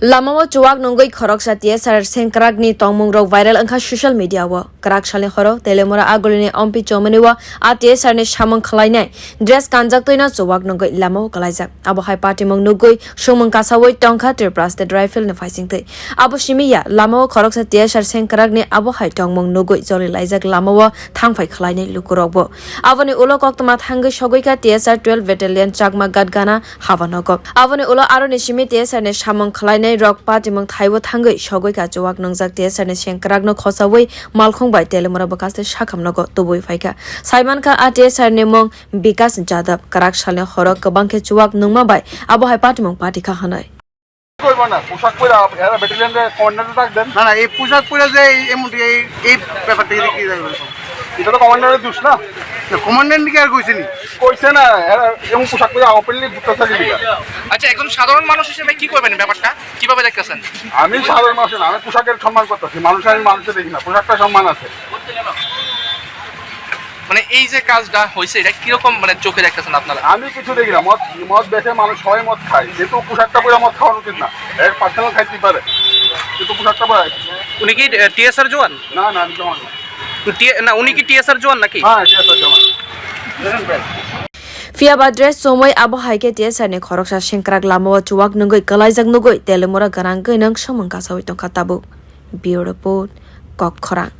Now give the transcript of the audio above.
lamao chuwak nungwi khroksa TSR sengkwrak ni tomung rok viral angkha social media wo Kwrak shalin horo Teliamura aguli ni ompi chowmuhuni wo TSR ni samung khalainai dress kanjak toina chuwak nungwi lamao kwlaijak abo hai party mong nugwi swng kasai tongkha tirpras the rifle ni faising tei abo shimiya lamao khroksa TSR sengkwrak ni abo hai tomung nugwi joli laijak lamao thangphai khalainai lukurok bo abo ni ulo koktoma thangai sogoika TSR 12 battalion chakma gadgana habanoko abo ni ulo aro ni shimi TSR ni samung khalainai rok party mong thaibo thangai sogoika chuwak nungjak TSR ni sengkwrak no khosawai malkhong bai Teliamura bakaste shakhamnago tubui faika saimanka TSR ni mong bikas jadab Kwrak shalin horo kabangke chuwak nungma bai abo hai party mong party kha hanai কইবো না পোশাক পরে এরা ব্যাটালিয়নের কমান্ডারে ডাক দেন না এই পোশাক পরে যে এই ব্যাপারটা কি যাবে এটা তো কমান্ডারের দোষ না কমান্ডার কি আর কইছে না এরা এমন পোশাক পরে ওপেনলি দুটো থাকে দিগা আচ্ছা একজন সাধারণ মানুষ হিসেবে কি করবেন ব্যাপারটা কিভাবে দেখতেছেন আমি সাধারণ মানুষ না আমি পোশাকের সম্মান করতেছি আমি মানুষের দেখি না পোশাকটা সম্মান আছে মানে এই যে কাজটা হইছে এটা কি রকম মানে চোখে দেখতেছেন আপনারা আমি কিছু দেখি না মদ দেখে মানুষ সবাই মদ খায় কিন্তু পোশাকটা পরে মদ খাওয়া উচিত না এর পার্সোনাল খাইতে পারে কিন্তু পোশাকটা পরে উনি কি টিএসআর জওয়ান না আমি জওয়ান না উনি কি টিএসআর জওয়ান নাকি হ্যাঁ টিএসআর জওয়ান Fiaba dress somoi abo haike TSR ni khoroksa sengkwrak lamao chuwak nungwi kwlaijak nugwi Teliamura garang geinang samung kasai tongkha tabu Bureau report Kwrak